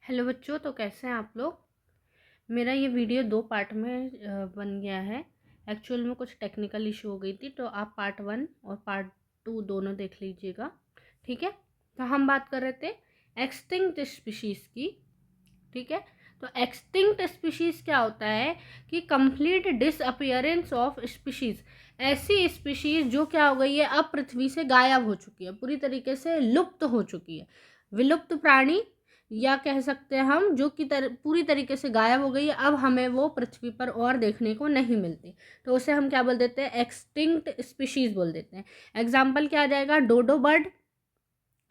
Hello बच्चों, तो कैसे हैं आप लोग। मेरा ये वीडियो 2 पार्ट में बन गया है। एक्चुअल में कुछ टेक्निकल इशू हो गई थी, तो आप पार्ट 1 और पार्ट 2 दोनों देख लीजिएगा। ठीक है। तो हम बात कर रहे थे एक्सटिंक्ट स्पीशीज़ की। ठीक है। तो एक्सटिंक्ट स्पीशीज़ क्या होता है कि कंप्लीट डिसअपियरेंस ऑफ स्पीशीज़, ऐसी स्पीशीज़ जो क्या हो गई है, अब पृथ्वी से गायब हो चुकी है, पूरी तरीके से लुप्त हो चुकी है। विलुप्त प्राणी या कह सकते हैं हम, जो कि पूरी तरीके से गायब हो गई है, अब हमें वो पृथ्वी पर और देखने को नहीं मिलती। तो उसे हम क्या बोल देते हैं, एक्सटिंक्ट स्पीशीज़ बोल देते हैं। एग्जाम्पल क्या आ जाएगा, डोडो बर्ड।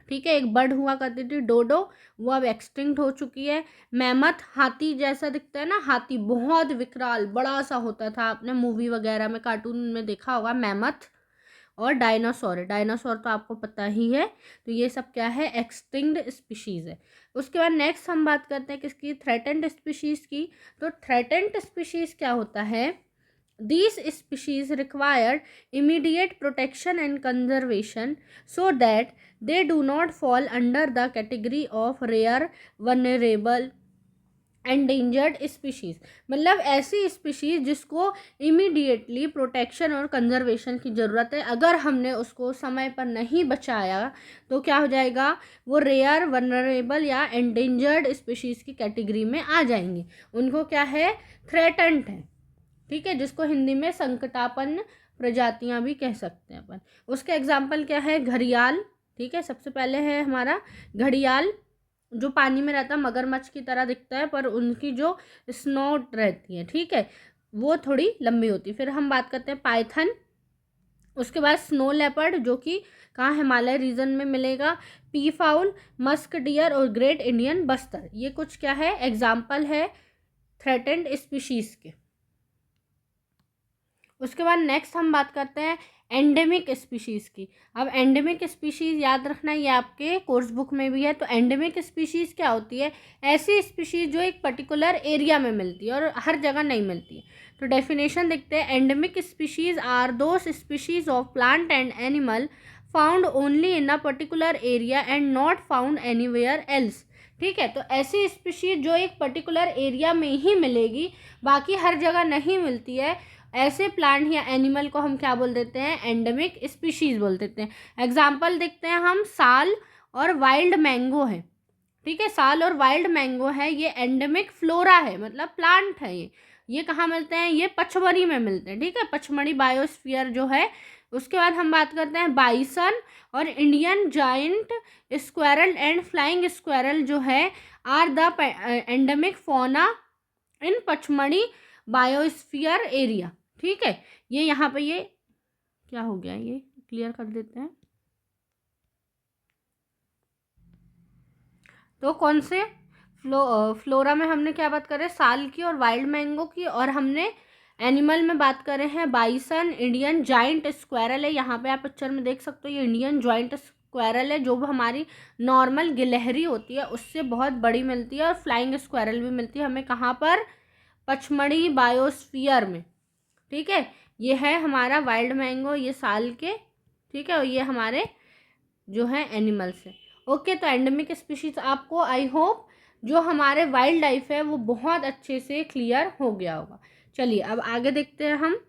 ठीक है, एक बर्ड हुआ करती थी डोडो, वो अब एक्सटिंक्ट हो चुकी है। मैमथ, हाथी जैसा दिखता है ना, हाथी बहुत विकराल बड़ा सा होता था, आपने मूवी वगैरह में कार्टून में देखा होगा मैमथ। और डायनासोर है, डायनासोर तो आपको पता ही है। तो ये सब क्या है, एक्सटिंक्ट स्पीशीज़ है। उसके बाद नेक्स्ट हम बात करते हैं किसकी, थ्रेटेंड स्पीशीज़ की। तो थ्रेटेंड स्पीशीज़ क्या होता है, these species require immediate protection and conservation so that they do not fall under the category of rare, vulnerable, endangered species. मतलब ऐसी स्पीशीज़ जिसको इमीडिएटली प्रोटेक्शन और कंजर्वेशन की ज़रूरत है, अगर हमने उसको समय पर नहीं बचाया तो क्या हो जाएगा, वो रेयर, वनरेबल या एंडेंजर्ड स्पीशीज़ की कैटेगरी में आ जाएंगी। उनको क्या है, थ्रेटेंड है। ठीक है, जिसको हिंदी में संकटापन्न प्रजातियां भी कह सकते हैं अपन। उसके एग्जाम्पल क्या है, घड़ियाल। ठीक है, सबसे पहले है हमारा घड़ियाल, जो पानी में रहता है, मगरमच्छ की तरह दिखता है, पर उनकी जो स्नोट रहती है, ठीक है, वो थोड़ी लंबी होती है। फिर हम बात करते हैं पाइथन। उसके बाद स्नो लेपर्ड, जो कि कहाँ, हिमालय रीजन में मिलेगा। पी फाउल, मस्क डियर और ग्रेट इंडियन बस्तर, ये कुछ क्या है, एग्जाम्पल है थ्रेटेंड स्पीशीज़ के। उसके बाद नेक्स्ट हम बात करते हैं एंडेमिक स्पीशीज़ की। अब एंडेमिक स्पीशीज़ याद रखना, ये आपके कोर्स बुक में भी है। तो एंडेमिक स्पीशीज़ क्या होती है, ऐसी स्पीशीज़ जो एक पर्टिकुलर एरिया में मिलती है और हर जगह नहीं मिलती है। तो डेफिनेशन देखते हैं, endemic species are those species of plant and animal found only in a particular area and not found anywhere else. ठीक है, तो ऐसी स्पीशीज़ जो एक पर्टिकुलर एरिया में ही मिलेगी, बाकी हर जगह नहीं मिलती है, ऐसे प्लांट या एनिमल को हम क्या बोल देते हैं, एंडेमिक स्पीशीज़ बोल देते हैं। एग्जाम्पल देखते हैं हम, साल और वाइल्ड मैंगो है। ठीक है, साल और वाइल्ड मैंगो है, ये एंडेमिक फ्लोरा है, मतलब प्लांट है। ये कहाँ मिलते हैं, ये पचमढ़ी में मिलते हैं। ठीक है, पचमढ़ी बायोस्फीयर जो है। उसके बाद हम बात करते हैं बाइसन और Indian giant squirrel and flying squirrel जो है, are the endemic fauna in Pachmarhi biosphere area. ठीक है, ये यहाँ पे ये क्या हो गया, ये क्लियर कर देते हैं। तो कौन से फ्लोरा में हमने क्या बात करें, साल की और वाइल्ड मैंगो की, और हमने एनिमल में बात कर रहे हैं बाइसन, इंडियन जाइंट स्क्वायरल है, यहाँ पे आप पिक्चर में देख सकते हो, ये इंडियन जाइंट स्क्वायरल है, जो हमारी नॉर्मल गिलहरी होती है उससे बहुत बड़ी मिलती है, और फ्लाइंग स्क्वायरल भी मिलती है हमें कहाँ पर, पचमढ़ी बायोस्फीयर में। ठीक है, ये है हमारा वाइल्ड मैंगो, ये साल के। ठीक है, और ये हमारे जो है एनिमल्स है। ओके, तो एंडेमिक स्पीशीज आपको, आई होप जो हमारे वाइल्ड लाइफ है वो बहुत अच्छे से क्लियर हो गया होगा। चलिए अब आगे देखते हैं हम।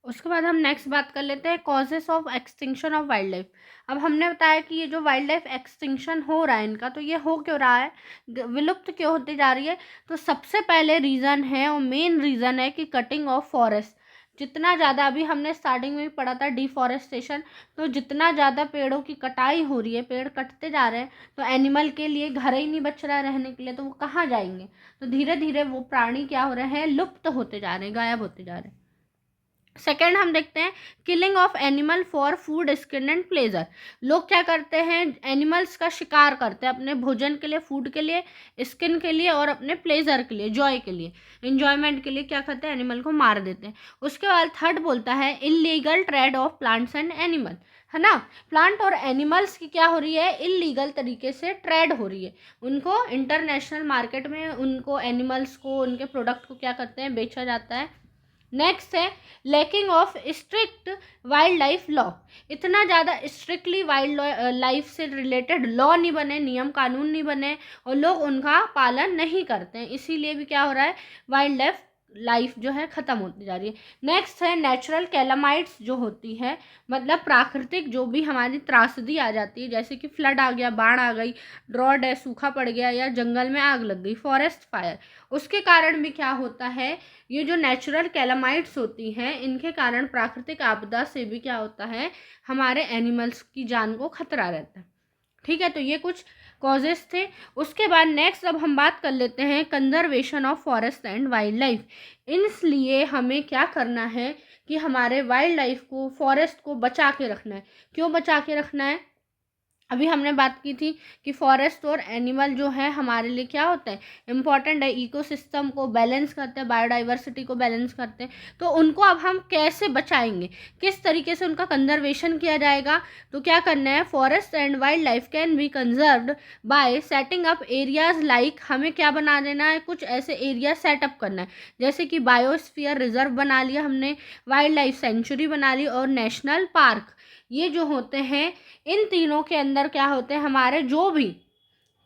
उसके बाद हम नेक्स्ट बात कर लेते हैं causes of extinction of wild life. अब हमने बताया कि ये जो वाइल्ड लाइफ एक्सटिंक्शन हो रहा है इनका, तो ये हो क्यों रहा है, विलुप्त क्यों होती जा रही है। तो सबसे पहले रीज़न है और मेन रीज़न है कि कटिंग ऑफ फॉरेस्ट। जितना ज़्यादा, अभी हमने स्टार्टिंग में भी पढ़ा था डिफॉरेस्टेशन, तो जितना ज़्यादा पेड़ों की कटाई हो रही है, पेड़ कटते जा रहे हैं, तो एनिमल के लिए घर ही नहीं बच रहा है रहने के लिए, तो वो कहाँ जाएंगे। तो धीरे धीरे वो प्राणी क्या हो रहे हैं, लुप्त होते जा रहे हैं, गायब होते जा रहे हैं। सेकेंड हम देखते हैं killing of animal for food, skin and pleasure. लोग क्या करते हैं, एनिमल्स का शिकार करते हैं अपने भोजन के लिए, फूड के लिए, स्किन के लिए और अपने प्लेजर के लिए, जॉय के लिए, इंजॉयमेंट के लिए क्या करते हैं, एनिमल को मार देते हैं। उसके बाद थर्ड बोलता है illegal trade off plants and animal, है ना। प्लांट और एनिमल्स की क्या हो रही है, इलीगल तरीके से ट्रेड हो रही है। उनको इंटरनेशनल मार्केट में उनको एनिमल्स को, उनके प्रोडक्ट को क्या करते हैं, बेचा जाता है, नेक्स्ट है lacking of strict wild life law. इतना ज़्यादा स्ट्रिक्टली वाइल्ड लाइफ से रिलेटेड लॉ नहीं बने, नियम कानून नहीं बने और लोग उनका पालन नहीं करते हैं, इसीलिए भी क्या हो रहा है, वाइल्ड लाइफ जो है ख़त्म होती जा रही है। नेक्स्ट है नेचुरल कैलामाइट्स जो होती है, मतलब प्राकृतिक जो भी हमारी त्रासदी आ जाती है, जैसे कि फ्लड आ गया, बाढ़ आ गई, ड्रॉट है, सूखा पड़ गया, या जंगल में आग लग गई, फॉरेस्ट फायर, उसके कारण भी क्या होता है, ये जो नेचुरल कैलामाइट्स होती हैं इनके कारण प्राकृतिक आपदा से भी क्या होता है, हमारे एनिमल्स की जान को खतरा रहता है। ठीक है, तो ये कुछ कॉजेस थे। उसके बाद नेक्स्ट अब हम बात कर लेते हैं conservation of forest and wild life. इसलिए हमें क्या करना है कि हमारे वाइल्ड लाइफ को, फॉरेस्ट को बचा के रखना है। क्यों बचा के रखना है, अभी हमने बात की थी कि फॉरेस्ट और एनिमल जो है हमारे लिए क्या होता है, इम्पॉर्टेंट है, इकोसिस्टम को बैलेंस करते हैं, बायोडाइवर्सिटी को बैलेंस करते हैं। तो उनको अब हम कैसे बचाएंगे, किस तरीके से उनका कंजर्वेशन किया जाएगा, तो क्या करना है, forest and wild life can be conserved bye setting up areas like, हमें क्या बना देना है, कुछ ऐसे एरिया सेटअप करना है, जैसे कि बायोस्फीयर रिजर्व बना लिया हमने, वाइल्ड लाइफ सेंचुरी बना ली और नेशनल पार्क। ये जो होते हैं, इन तीनों के अंदर क्या होते हैं, हमारे जो भी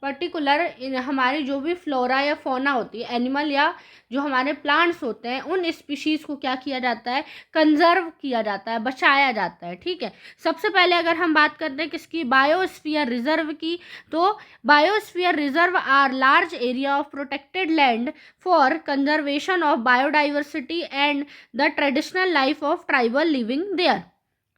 पर्टिकुलर हमारी जो भी फ्लोरा या फोना होती है, एनिमल या जो हमारे प्लांट्स होते हैं, उन स्पीशीज़ को क्या किया जाता है, कंजर्व किया जाता है, बचाया जाता है। ठीक है, सबसे पहले अगर हम बात करते हैं किसकी, बायोस्फीयर रिजर्व की, तो biosphere reserve are large area of protected land for conservation of biodiversity and the traditional life of tribal living there.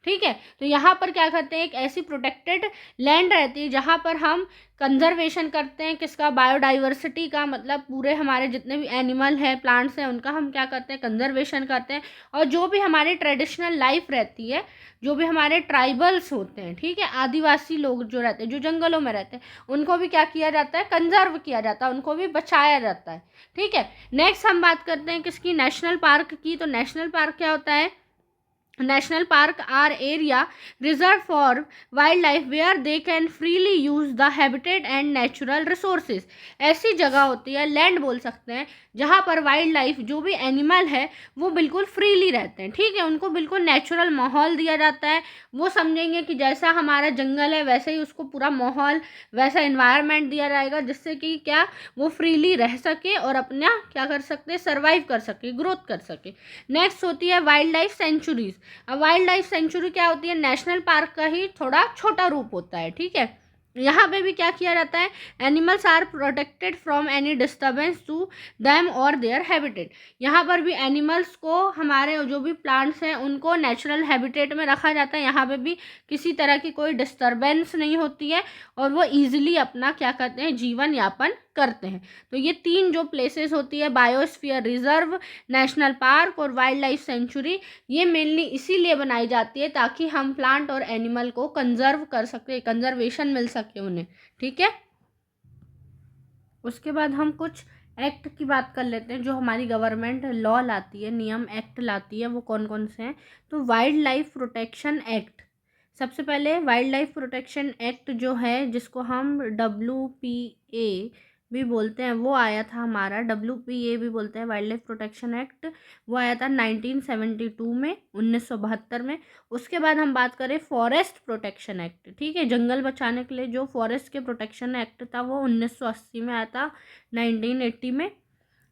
ठीक है, तो यहाँ पर क्या करते हैं, एक ऐसी प्रोटेक्टेड लैंड रहती है जहाँ पर हम कंजर्वेशन करते हैं किसका, बायोडाइवर्सिटी का, मतलब पूरे हमारे जितने भी एनिमल हैं, प्लांट्स हैं, उनका हम क्या करते हैं, कंजर्वेशन करते हैं। और जो भी हमारी ट्रेडिशनल लाइफ रहती है, जो भी हमारे ट्राइबल्स होते हैं, ठीक है, आदिवासी लोग जो रहते हैं, जो जंगलों में रहते हैं, उनको भी क्या किया जाता है, कंजर्व किया जाता है, उनको भी बचाया जाता है। ठीक है, नेक्स्ट हम बात करते हैं किसकी, नेशनल पार्क की। तो नेशनल पार्क क्या होता है, national park are area reserved for wildlife where they can freely use the habitat and natural resources। ऐसी जगह होती है, लैंड बोल सकते हैं, जहाँ पर वाइल्ड लाइफ जो भी एनिमल है वो बिल्कुल फ्रीली रहते हैं। ठीक है, उनको बिल्कुल नेचुरल माहौल दिया जाता है, वो समझेंगे कि जैसा हमारा जंगल है वैसे ही उसको पूरा माहौल, वैसा इन्वायरमेंट दिया जाएगा, जिससे कि क्या, वो फ्रीली रह सके और अपना क्या कर सकते, सर्वाइव कर सके, ग्रोथ कर सके। नेक्स्ट होती है वाइल्ड लाइफ सेंचुरीज। अब वाइल्ड लाइफ सेंचुरी क्या होती है, नेशनल पार्क का ही थोड़ा छोटा रूप होता है। ठीक है, यहाँ पे भी क्या किया जाता है, animals are protected from any disturbance to them और देयर हैबिटेट। यहाँ पर भी एनिमल्स को, हमारे जो भी प्लांट्स हैं उनको नेचुरल हैबिटेट में रखा जाता है, यहाँ पे भी किसी तरह की कोई डिस्टर्बेंस नहीं होती है और वो ईजिली अपना क्या करते हैं, जीवन यापन करते हैं। तो ये तीन जो प्लेसेस होती है, बायोस्फीयर रिजर्व, नेशनल पार्क और वाइल्ड लाइफ सेंचुरी, ये मेनली इसीलिए बनाई जाती है ताकि हम प्लांट और एनिमल को कंजर्व कर सके, कंजर्वेशन मिल सके उन्हें। ठीक है, उसके बाद हम कुछ एक्ट की बात कर लेते हैं जो हमारी गवर्नमेंट लॉ लाती है, नियम एक्ट लाती है, वो कौन कौन से हैं। तो वाइल्ड लाइफ प्रोटेक्शन एक्ट, सबसे पहले वाइल्ड लाइफ प्रोटेक्शन एक्ट जो है, जिसको हम WPA भी बोलते हैं, वो आया था हमारा, WPA भी बोलते हैं वाइल्ड लाइफ प्रोटेक्शन एक्ट, वो आया था 1972 में, 1972 में। उसके बाद हम बात करें फॉरेस्ट प्रोटेक्शन एक्ट, ठीक है, जंगल बचाने के लिए जो फॉरेस्ट के प्रोटेक्शन एक्ट था वो 1980 में आया था, 1980 में।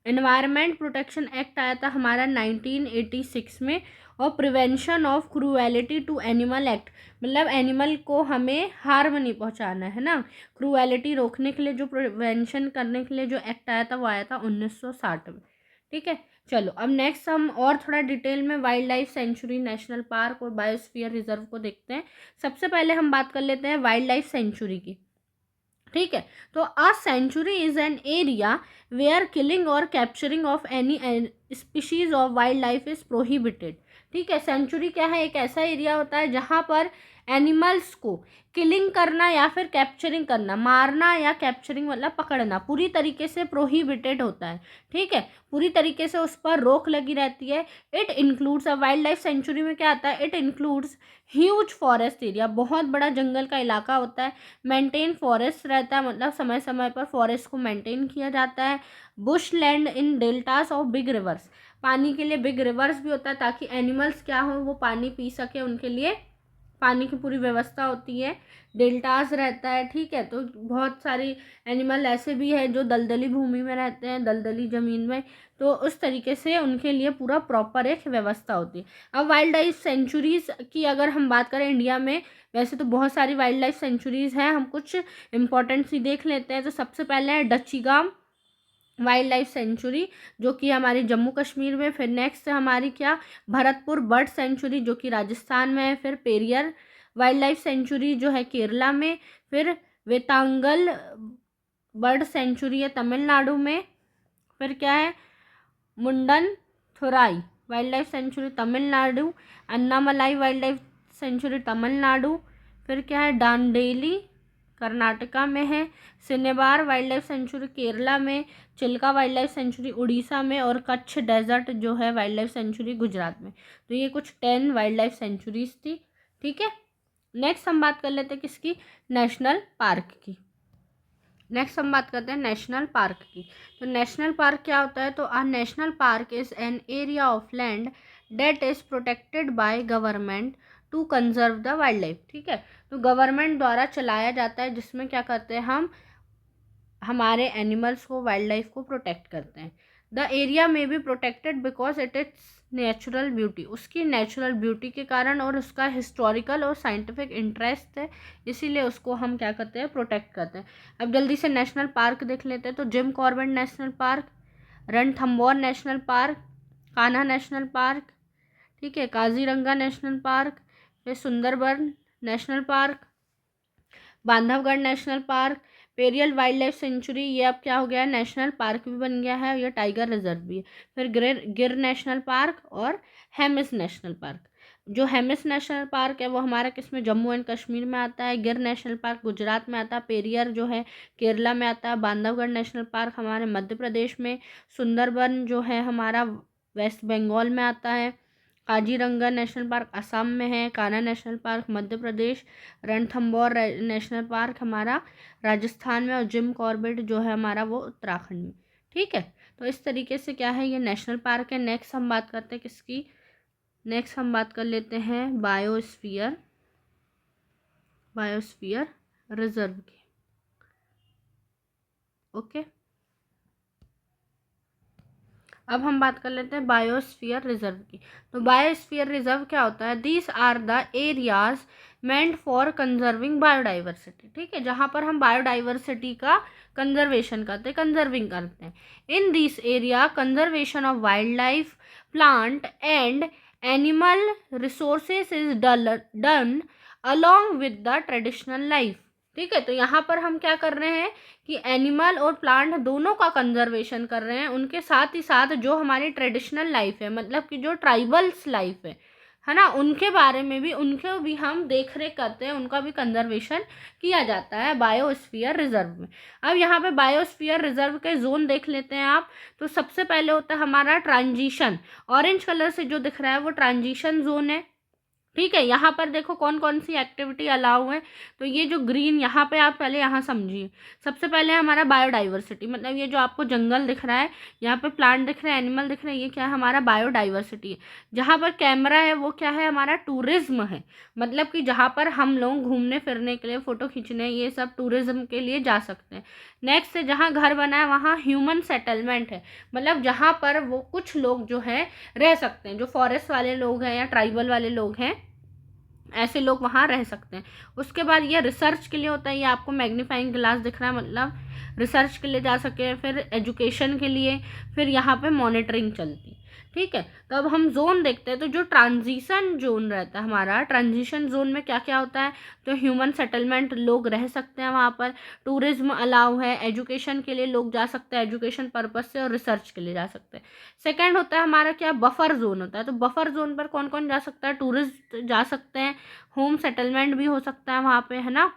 एनवायरनमेंट प्रोटेक्शन एक्ट आया था हमारा 1986 में। और prevention of cruelty to animal act, मतलब एनिमल को हमें हार्म नहीं पहुंचाना है ना, क्रूएलिटी रोकने के लिए जो प्रिवेंशन करने के लिए जो एक्ट आया था वो आया था 1960 में। ठीक है, चलो अब नेक्स्ट हम और थोड़ा डिटेल में wild life sanctuary, national park और बायोस्फीयर रिजर्व को देखते हैं। सबसे पहले हम बात कर लेते हैं वाइल्ड लाइफ सेंचुरी की। ठीक है, तो a sanctuary is an area where killing और capturing of any species of wildlife is prohibited. ठीक है, सेंचुरी क्या है, एक ऐसा एरिया होता है जहाँ पर एनिमल्स को किलिंग करना या फिर कैप्चरिंग करना, मारना या कैप्चरिंग मतलब पकड़ना, पूरी तरीके से प्रोहिबिटेड होता है। ठीक है, पूरी तरीके से उस पर रोक लगी रहती है। It includes, a wild life sanctuary में क्या आता है, it includes huge forest area, बहुत बड़ा जंगल का इलाका होता है। मेंटेन फॉरेस्ट रहता है, मतलब समय समय पर फॉरेस्ट को मेंटेन किया जाता है। Bush land in deltas of big reverse, पानी के लिए बिग रिवर्स भी होता है ताकि एनिमल्स क्या हो वो पानी पी सके, उनके लिए पानी की पूरी व्यवस्था होती है। डेल्टास रहता है, ठीक है। तो बहुत सारी एनिमल ऐसे भी है जो दलदली भूमि में रहते हैं, दलदली ज़मीन में, तो उस तरीके से उनके लिए पूरा प्रॉपर एक व्यवस्था होती है। अब वाइल्ड लाइफ सेंचुरीज़ की अगर हम बात करें इंडिया में, वैसे तो बहुत सारी वाइल्ड लाइफ सेंचुरीज़ हैं, हम कुछ इंपॉर्टेंट सी देख लेते हैं। तो सबसे पहले है डच्चीगाम वाइल्ड लाइफ सेंचुरी जो कि हमारी जम्मू कश्मीर में। फिर नेक्स्ट हमारी क्या, भरतपुर बर्ड सेंचुरी जो कि राजस्थान में है। फिर पेरियर वाइल्ड लाइफ सेंचुरी जो है केरला में। फिर वेतांगल बर्ड सेंचुरी है तमिलनाडु में। फिर क्या है, Mundanthurai wildlife sanctuary Tamil Nadu. Annamalai wildlife sanctuary Tamil Nadu. फिर क्या है, डांडेली कर्नाटका में है। सिनेबार वाइल्ड लाइफ सेंचुरी केरला में। Chilka wildlife sanctuary Orissa में। और कच्छ डेजर्ट जो है वाइल्ड लाइफ सेंचुरी गुजरात में। तो ये कुछ 10 वाइल्ड लाइफ सेंचुरीज थी, ठीक है। नेक्स्ट हम बात कर लेते हैं किसकी, नेशनल पार्क की। नेक्स्ट हम बात करते हैं नेशनल पार्क की। तो नेशनल पार्क क्या होता है, तो a national park is an area of land that is protected by government to conserve the wildlife, ठीक है। तो गवर्नमेंट द्वारा चलाया जाता है जिसमें क्या करते हैं हम हमारे एनिमल्स को, वाइल्ड लाइफ को प्रोटेक्ट करते हैं। द एरिया में be protected because it is natural beauty, उसकी नेचुरल ब्यूटी के कारण और उसका हिस्टोरिकल और साइंटिफिक इंटरेस्ट है, इसीलिए उसको हम क्या करते हैं, प्रोटेक्ट करते हैं। अब जल्दी से नेशनल पार्क देख लेते हैं। तो Jim Corbett national park, Ranthambore national park, Kanha national park, ठीक है, काजीरंगा नेशनल पार्क, फिर Sundarban national park, Bandhavgarh national park, Periyar wildlife sanctuary, ये अब क्या हो गया है, नेशनल पार्क भी बन गया है, ये टाइगर रिजर्व भी है। फिर गिर नेशनल पार्क और हेमिस नेशनल पार्क। जो हेमिस नेशनल पार्क है वो हमारा किस में, जम्मू एंड कश्मीर में आता है। गिर नेशनल पार्क गुजरात में आता है। पेरियर जो है केरला में आता है। बांधवगढ़ नेशनल पार्क हमारे मध्य प्रदेश में। सुंदरबन जो है हमारा वेस्ट बंगाल में आता है। काजीरंगा नेशनल पार्क असम में है। Kanha national park Madhya Pradesh. Ranthambore national park हमारा राजस्थान में। और जिम कॉर्बेट जो है हमारा वो उत्तराखंड में, ठीक है। तो इस तरीके से क्या है, ये नेशनल पार्क है। नेक्स्ट हम बात करते हैं किसकी, नेक्स्ट हम बात कर लेते हैं बायोस्फीयर रिजर्व की, ओके। अब हम बात कर लेते हैं बायोस्फीयर रिजर्व की। तो बायोस्फीयर रिजर्व क्या होता है, these are the areas meant for conserving biodiversity, ठीक है, जहाँ पर हम बायोडाइवर्सिटी का कंजर्वेशन करते हैं, कंजर्विंग करते हैं। In this area conservation of wild life, plant and animal resources is done along with the traditional life, ठीक है। तो यहाँ पर हम क्या कर रहे हैं कि एनिमल और प्लांट दोनों का कंजर्वेशन कर रहे हैं, उनके साथ ही साथ जो हमारी ट्रेडिशनल लाइफ है, मतलब कि जो ट्राइबल्स लाइफ है ना, उनके बारे में भी, उनको भी हम देख रेख करते हैं, उनका भी कंजर्वेशन किया जाता है बायोस्फीयर रिजर्व में। अब यहाँ पे बायोस्फीयर रिजर्व के जोन देख लेते हैं आप। तो सबसे पहले होता है हमारा ट्रांजिशन, ऑरेंज कलर से जो दिख रहा है वो ट्रांजिशन जोन है, ठीक है। यहाँ पर देखो कौन कौन सी एक्टिविटी अलाउ है। तो ये जो ग्रीन यहाँ पे, आप पहले यहाँ समझिए। सबसे पहले हमारा बायोडाइवर्सिटी, मतलब ये जो आपको जंगल दिख रहा है, यहाँ पे प्लांट दिख रहे हैं, एनिमल दिख रहे हैं, ये क्या है, हमारा बायोडाइवर्सिटी है। जहाँ पर कैमरा है वो क्या है, हमारा टूरिज्म है, मतलब कि जहाँ पर हम लोग घूमने फिरने के लिए, फ़ोटो खींचने, ये सब टूरिज्म के लिए जा सकते हैं। नेक्स्ट है जहाँ घर बना है वहाँ ह्यूमन सेटलमेंट है, मतलब जहाँ पर वो कुछ लोग जो है रह सकते हैं, जो फॉरेस्ट वाले लोग हैं या ट्राइबल वाले लोग हैं, ऐसे लोग वहाँ रह सकते हैं। उसके बाद ये रिसर्च के लिए होता है, ये आपको मैग्नीफाइंग ग्लास दिख रहा है, मतलब रिसर्च के लिए जा सके, फिर एजुकेशन के लिए, फिर यहाँ पे मॉनिटरिंग चलती है, ठीक है। तो अब हम जोन देखते हैं। तो जो ट्रांजिशन जोन रहता है हमारा, ट्रांजिशन जोन में क्या क्या होता है, तो ह्यूमन सेटलमेंट, लोग रह सकते हैं वहाँ पर, टूरिज्म अलाउ है, एजुकेशन के लिए लोग जा सकते हैं, एजुकेशन पर्पज से, और रिसर्च के लिए जा सकते हैं। सेकेंड होता है हमारा क्या, बफर जोन होता है। तो बफर जोन पर कौन कौन जा सकता है, टूरिस्ट जा सकते हैं, होम सेटलमेंट भी हो सकता है वहाँ पे, है ना।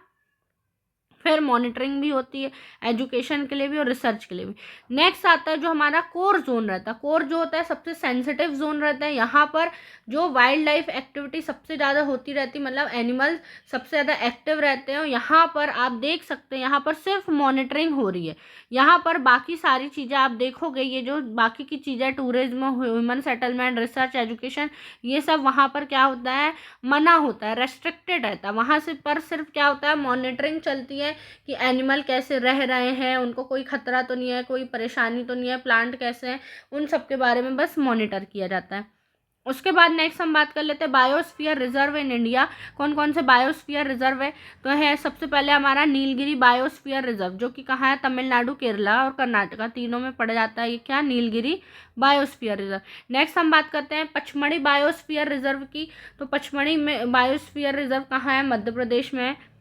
फिर मॉनिटरिंग भी होती है एजुकेशन के लिए भी और रिसर्च के लिए भी। नेक्स्ट आता है जो हमारा कोर जोन रहता है। कोर जो होता है सबसे सेंसिटिव जोन रहता है, यहाँ पर जो वाइल्ड लाइफ एक्टिविटी सबसे ज़्यादा होती रहती है, मतलब एनिमल सबसे ज़्यादा एक्टिव रहते हैं। और यहाँ पर आप देख सकते हैं यहाँ पर सिर्फ मॉनिटरिंग हो रही है, यहाँ पर बाकी सारी चीज़ें आप देखोगे ये जो बाकी की चीज़ें tourism, human settlement, research, education, ये सब वहाँ पर क्या होता है, मना होता है, रेस्ट्रिक्टेड रहता है। वहाँ से पर सिर्फ क्या होता है, मॉनिटरिंग चलती है कि एनिमल कैसे रह रहे हैं, उनको कोई खतरा तो नहीं है, कोई परेशानी तो नहीं है, प्लांट कैसे हैं, उन सब के बारे में बस मॉनिटर किया जाता है। उसके बाद नेक्स्ट हम बात कर लेते हैं बायोस्फीयर रिजर्व इन इंडिया। कौन कौन से बायोस्फीयर रिजर्व है, तो है सबसे पहले हमारा नीलगिरी बायोस्फीयर रिजर्व, जो कि कहाँ है, तमिलनाडु, केरला और कर्नाटका, तीनों में पड़ जाता है ये क्या, नीलगिरी बायोस्फीयर रिजर्व। नेक्स्ट हम बात करते हैं पचमढ़ी बायोस्फीयर रिजर्व की, तो पचमढ़ी में बायोस्फीयर रिजर्व कहाँ है, मध्य प्रदेश में है।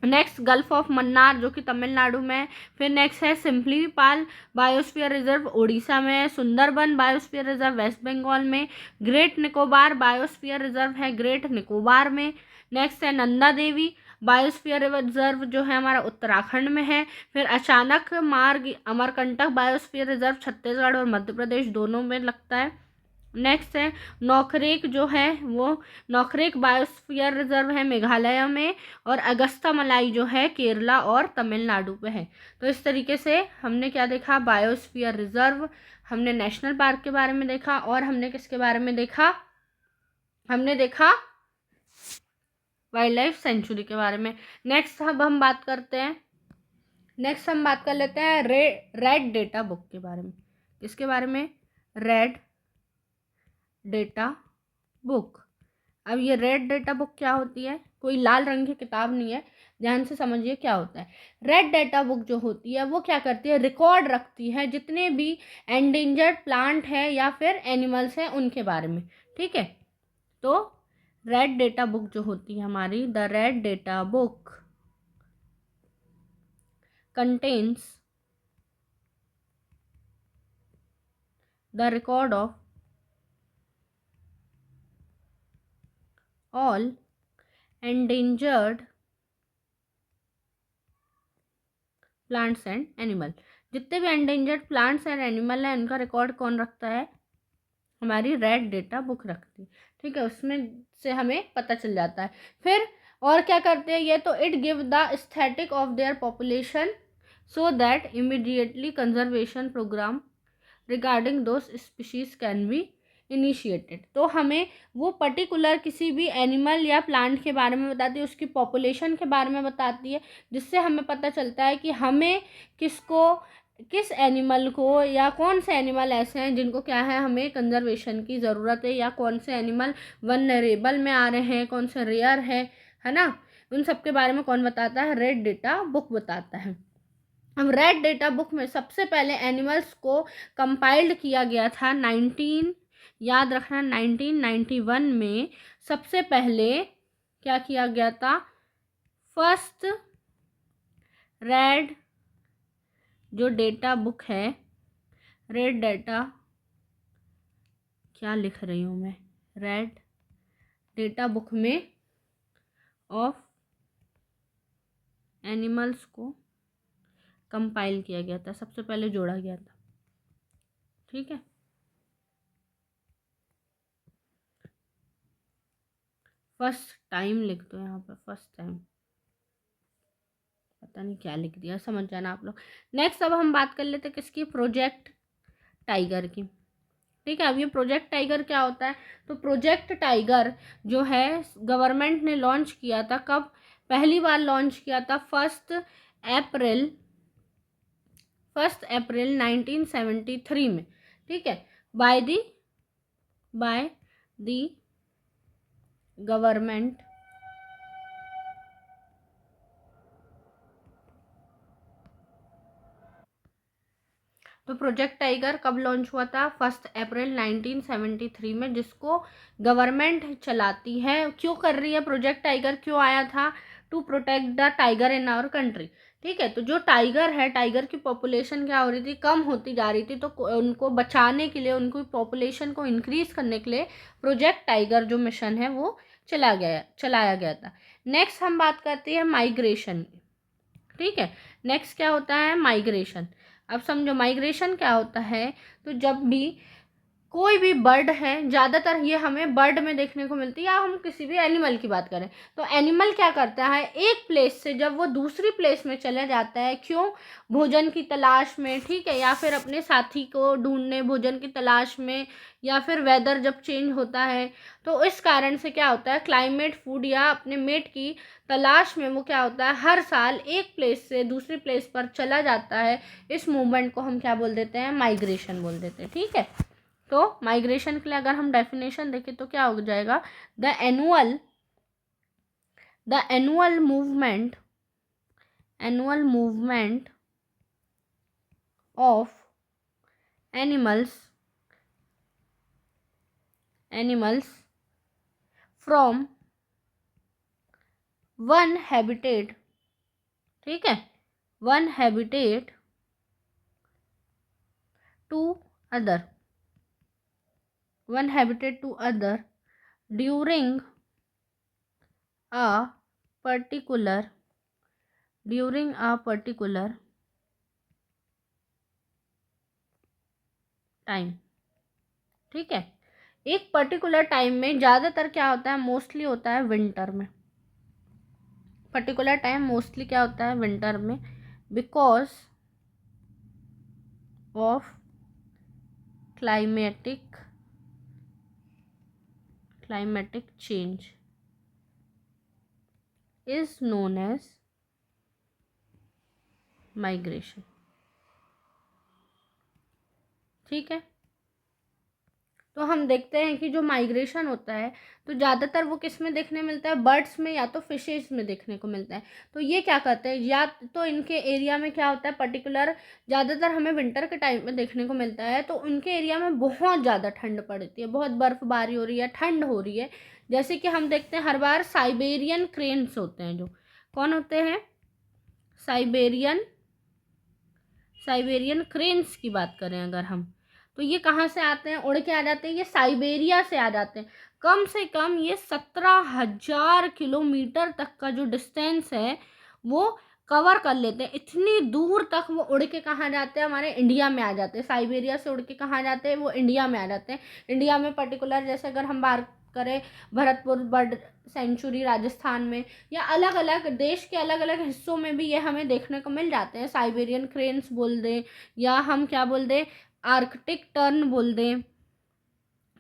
नेक्स्ट गल्फ ऑफ मन्नार जो कि तमिलनाडु में है। फिर नेक्स्ट है सिम्पलीपाल बायोस्फीयर रिजर्व उड़ीसा में है। सुंदरबन बायोस्फीयर रिजर्व वेस्ट बंगाल में। ग्रेट निकोबार बायोस्फीयर रिजर्व है ग्रेट निकोबार में। नेक्स्ट है नंदा देवी बायोस्फीयर रिजर्व जो है हमारा उत्तराखंड में है। फिर अचानक मार्ग अमरकंटक बायोस्फीयर रिजर्व छत्तीसगढ़ और मध्य प्रदेश दोनों में लगता है। नेक्स्ट है नौखरेक जो है वो नौखरेक बायोस्फीयर रिजर्व है मेघालय में। और अगस्ता मलाई जो है केरला और तमिलनाडु पे है। तो इस तरीके से हमने क्या देखा, बायोस्फीयर रिजर्व, हमने नेशनल पार्क के बारे में देखा और हमने किसके बारे में देखा, हमने देखा वाइल्ड लाइफ सेंचुरी के बारे में। नेक्स्ट अब हम बात करते हैं, नेक्स्ट हम बात कर लेते हैं रेड डेटा बुक के बारे में। किसके बारे में, रेड डेटा बुक। अब ये रेड डेटा बुक क्या होती है, कोई लाल रंग की किताब नहीं है, ध्यान से समझिए क्या होता है। रेड डेटा बुक जो होती है वो क्या करती है, रिकॉर्ड रखती है जितने भी एंडेंजर्ड प्लांट है या फिर एनिमल्स हैं उनके बारे में, ठीक है। तो रेड डेटा बुक जो होती है हमारी, the red data book contains the record of all endangered plants and animal। जितने भी endangered plants and animal हैं उनका रिकॉर्ड कौन रखता है, हमारी रेड डेटा बुक रखती है, ठीक है। उसमें से हमें पता चल जाता है। फिर और क्या करते हैं ये, तो it give the static of their population so that immediately conservation programme regarding those species can be initiated. तो हमें वो पर्टिकुलर किसी भी एनिमल या प्लांट के बारे में बताती है, उसकी पॉपुलेशन के बारे में बताती है, जिससे हमें पता चलता है कि हमें किस एनिमल को या कौन से एनिमल ऐसे हैं जिनको क्या है, हमें कंजर्वेशन की ज़रूरत है, या कौन से एनिमल वनरेबल में आ रहे हैं, कौन से रेयर है ना। उन सब के बारे में कौन बताता है, रेड डेटा बुक बताता है। अब रेड डेटा बुक में सबसे पहले एनिमल्स को कंपाइल्ड किया गया था याद रखना 1991 में सबसे पहले क्या किया गया था, फर्स्ट रेड जो डेटा बुक है, रेड डेटा, क्या लिख रही हूँ मैं, रेड डेटा बुक में ऑफ एनिमल्स को कंपाइल किया गया था, सबसे पहले जोड़ा गया था, ठीक है। फर्स्ट टाइम लिख दो यहाँ पर, फर्स्ट टाइम, पता नहीं क्या लिख दिया, समझ जाना आप लोग। नेक्स्ट अब हम बात कर लेते हैं किसकी, प्रोजेक्ट टाइगर की, ठीक है। अब ये प्रोजेक्ट टाइगर क्या होता है, तो प्रोजेक्ट टाइगर जो है गवर्नमेंट ने लॉन्च किया था, कब पहली बार लॉन्च किया था, 1 अप्रैल 1973 में, ठीक है, बाय दी गवर्नमेंट तो प्रोजेक्ट टाइगर कब लॉन्च हुआ था, 1 अप्रैल 1973 में, जिसको गवर्नमेंट चलाती है। क्यों कर रही है प्रोजेक्ट टाइगर, क्यों आया था, to protect the tiger in our country, ठीक है। तो जो टाइगर है, टाइगर की पॉपुलेशन क्या हो रही थी, कम होती जा रही थी, तो उनको बचाने के लिए, उनको पॉपुलेशन को इंक्रीज करने के लिए प्रोजेक्ट टाइगर जो मिशन है वो चलाया गया था। नेक्स्ट हम बात करते हैं माइग्रेशन, ठीक है। नेक्स्ट क्या होता है, माइग्रेशन। अब समझो माइग्रेशन क्या होता है। तो जब भी कोई भी बर्ड है, ज़्यादातर ये हमें बर्ड में देखने को मिलती है, या हम किसी भी एनिमल की बात करें तो एनिमल क्या करता है, एक प्लेस से जब वो दूसरी प्लेस में चले जाता है, क्यों, भोजन की तलाश में, ठीक है, या फिर अपने साथी को ढूंढने भोजन की तलाश में, या फिर वेदर जब चेंज होता है, तो इस कारण से क्या होता है, क्लाइमेट, फूड या अपने मेट की तलाश में वो क्या होता है, हर साल एक प्लेस से दूसरी प्लेस पर चला जाता है। इस मूवमेंट को हम क्या बोल देते हैं, माइग्रेशन बोल देते हैं। ठीक है, तो माइग्रेशन के लिए अगर हम डेफिनेशन देखें तो क्या हो जाएगा, the annual movement of animals from one habitat, ठीक है, one habitat to other, during a particular time. ठीक है, एक पर्टिकुलर टाइम में, ज़्यादातर क्या होता है, मोस्टली होता है विंटर में, पर्टिकुलर टाइम मोस्टली क्या होता है, विंटर में, because of climatic change is known as migration. ठीक है, तो हम देखते हैं कि जो माइग्रेशन होता है तो ज़्यादातर वो किस में देखने मिलता है, बर्ड्स में या तो फिशेज में देखने को मिलता है। तो ये क्या करते हैं, या तो इनके एरिया में क्या होता है, पर्टिकुलर ज़्यादातर हमें विंटर के टाइम में देखने को मिलता है, तो उनके एरिया में बहुत ज़्यादा ठंड पड़ती है, बहुत बर्फबारी हो रही है, ठंड हो रही है। जैसे कि हम देखते हैं हर बार साइबेरियन क्रेन्स होते हैं, जो कौन होते हैं, साइबेरियन क्रेन्स की बात करें अगर हम, तो ये कहाँ से आते हैं, उड़ के आ जाते हैं, ये साइबेरिया से आ जाते हैं। कम से कम ये 17,000 किलोमीटर तक का जो डिस्टेंस है वो कवर कर लेते हैं। इतनी दूर तक वो उड़ के कहाँ जाते हैं, हमारे इंडिया में आ जाते हैं। साइबेरिया से उड़ के कहाँ जाते हैं, वो इंडिया में आ जाते हैं। इंडिया में पर्टिकुलर जैसे अगर हम बात करें भरतपुर बर्ड सेंचुरी राजस्थान में, या अलग अलग देश के अलग अलग हिस्सों में भी ये हमें देखने को मिल जाते हैं। साइबेरियन क्रेन्स बोल दें, या हम क्या बोल दें, आर्कटिक टर्न बोल दें।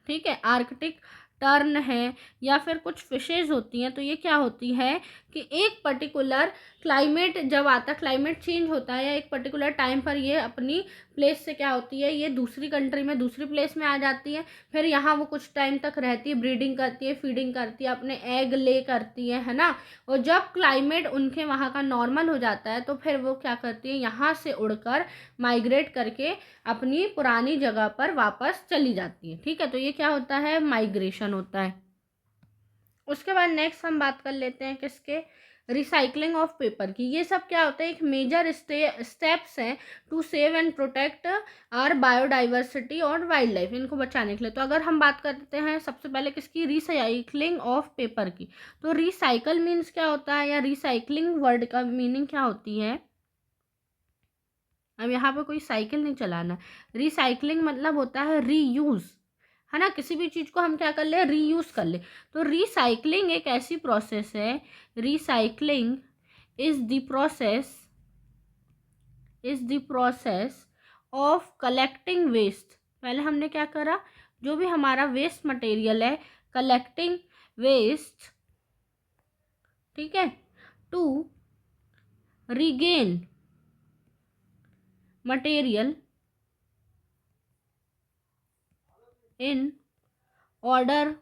ठीक है, आर्कटिक टर्न है, या फिर कुछ फिशेज होती हैं। तो ये क्या होती है कि एक पर्टिकुलर क्लाइमेट जब आता है, क्लाइमेट चेंज होता है, या एक पर्टिकुलर टाइम पर ये अपनी प्लेस से क्या होती है, ये दूसरी कंट्री में दूसरी प्लेस में आ जाती है। फिर यहाँ वो कुछ टाइम तक रहती है, ब्रीडिंग करती है, फीडिंग करती है, अपने एग ले करती है ना। और जब क्लाइमेट उनके वहाँ का नॉर्मल हो जाता है तो फिर वो क्या करती है, यहाँ से उड़कर माइग्रेट करके अपनी पुरानी जगह पर वापस चली जाती है। ठीक है, तो ये क्या होता है, माइग्रेशन होता है। उसके बाद नेक्स्ट हम बात कर लेते हैं किसके, रिसाइकलिंग ऑफ पेपर की। ये सब क्या होता है, एक मेजर स्टेप्स हैं to save and protect our biodiversity और वाइल्ड लाइफ, इनको बचाने के लिए। तो अगर हम बात करते हैं सबसे पहले किसकी, रिसाइकलिंग ऑफ पेपर की। तो रिसाइकल मीन्स क्या होता है, या रिसाइकलिंग वर्ड का मीनिंग क्या होती है। अब यहाँ पे कोई साइकिल नहीं चलाना। रिसाइकलिंग मतलब होता है रीयूज़, है ना, किसी भी चीज़ को हम क्या कर ले, रीयूज़ कर ले। तो रिसाइकलिंग एक ऐसी प्रोसेस है, recycling is the process of collecting waste. पहले हमने क्या करा, जो भी हमारा वेस्ट मटेरियल है, कलेक्टिंग वेस्ट, ठीक है, to regain material in order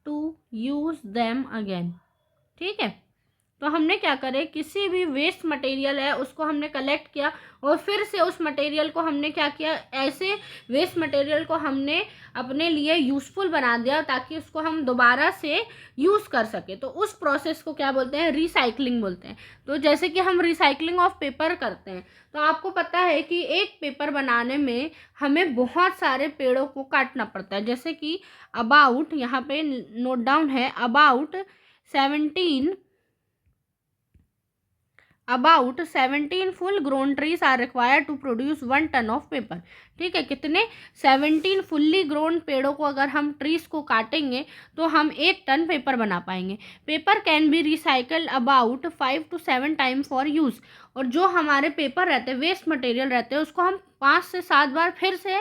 to use them again। ठीक है, तो हमने क्या करे, किसी भी वेस्ट मटेरियल है उसको हमने कलेक्ट किया, और फिर से उस मटेरियल को हमने क्या किया, ऐसे वेस्ट मटेरियल को हमने अपने लिए यूज़फुल बना दिया ताकि उसको हम दोबारा से यूज़ कर सके। तो उस प्रोसेस को क्या बोलते हैं, रिसाइकलिंग बोलते हैं। तो जैसे कि हम रिसाइकलिंग ऑफ पेपर करते हैं, तो आपको पता है कि एक पेपर बनाने में हमें बहुत सारे पेड़ों को काटना पड़ता है। जैसे कि अबाउट, यहाँ पे नोट डाउन है, about 17 about 17 full grown trees are required to produce 1 ton of paper. ठीक है, कितने 17 फुल्ली ग्रोन पेड़ों को अगर हम ट्रीज को काटेंगे तो हम 1 टन पेपर बना पाएंगे। Paper can be recycle about 5 to 7 time for use. और जो हमारे पेपर रहते हैं, वेस्ट मटेरियल रहते हैं, उसको हम 5 से 7 बार फिर से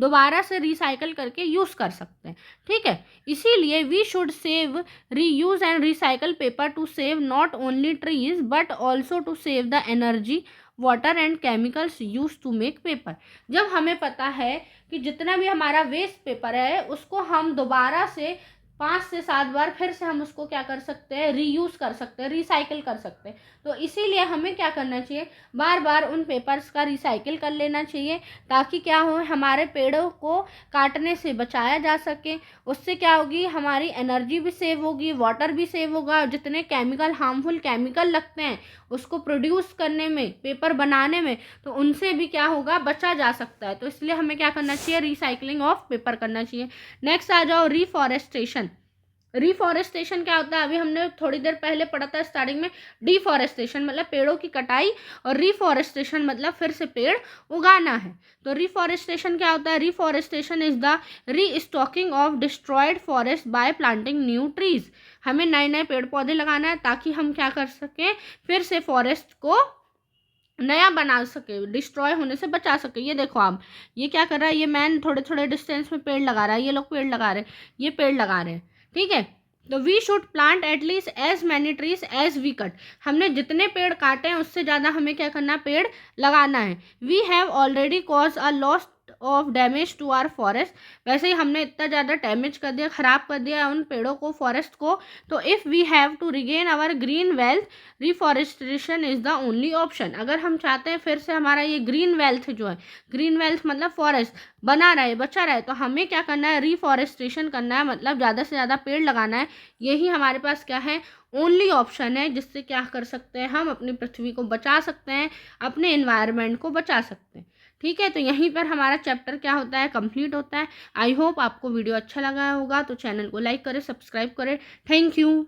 दोबारा से रिसाइकल करके यूज़ कर सकते हैं। ठीक है, इसीलिए we should save reuse and recycle paper to save not only trees but also to save the energy water and chemicals use to make paper. जब हमें पता है कि जितना भी हमारा वेस्ट पेपर है उसको हम दोबारा से 5 से 7 बार फिर से हम उसको क्या कर सकते हैं, रीयूज़ कर सकते हैं, रिसाइकिल कर सकते हैं। तो इसीलिए हमें क्या करना चाहिए, बार बार उन पेपर्स का रिसाइकिल कर लेना चाहिए, ताकि क्या हो, हमारे पेड़ों को काटने से बचाया जा सके। उससे क्या होगी, हमारी एनर्जी भी सेव होगी, वाटर भी सेव होगा। जितने केमिकल, हार्मफुल केमिकल लगते हैं उसको प्रोड्यूस करने में, पेपर बनाने में, तो उनसे भी क्या होगा, बचा जा सकता है। तो इसलिए हमें क्या करना चाहिए, रिसाइकलिंग ऑफ पेपर करना चाहिए। नेक्स्ट आ जाओ, रिफॉरेस्टेशन। रिफॉरेस्टेशन क्या होता है, अभी हमने थोड़ी देर पहले पढ़ा था स्टार्टिंग में। डिफॉरेस्टेशन मतलब पेड़ों की कटाई, और रिफॉरेस्टेशन मतलब फिर से पेड़ उगाना है। तो रिफॉरेस्टेशन क्या होता है, reforestation is the restocking of destroyed forest by planting new trees. हमें नए नए पेड़ पौधे लगाना है ताकि हम क्या कर सकें, फिर से फॉरेस्ट को नया बना सके, डिस्ट्रॉय होने से बचा सके। ये देखो आप, ये क्या कर रहा है, ये मैन थोड़े थोड़े डिस्टेंस में पेड़ लगा रहा है, ये लोग पेड़ लगा रहे हैं, ये पेड़ लगा रहे हैं। ठीक है, तो we should plant at least as many trees as we cut. हमने जितने पेड़ काटे हैं उससे ज़्यादा हमें क्या करना, पेड़ लगाना है। We have already cause a lots of damage to our forest. वैसे ही हमने इतना ज़्यादा डैमेज कर दिया, ख़राब कर दिया उन पेड़ों को, फॉरेस्ट को। तो if we have to regain our green wealth, reforestation is the only option. अगर हम चाहते हैं फिर से हमारा ये ग्रीन वेल्थ जो है, ग्रीन वेल्थ मतलब फॉरेस्ट बना रहे, बचा रहे, तो हमें क्या करना है, रिफॉरेस्टेशन करना है, मतलब ज़्यादा से ज़्यादा पेड़ लगाना है। यही हमारे पास क्या है, ओनली ऑप्शन है, जिससे क्या कर सकते हैं, हम अपनी पृथ्वी को बचा सकते हैं, अपने एनवायरनमेंट को बचा सकते हैं। ठीक है, तो यहीं पर हमारा चैप्टर क्या होता है, कंप्लीट होता है। आई होप आपको वीडियो अच्छा लगा होगा, तो चैनल को लाइक करें, सब्सक्राइब करें। Thank you.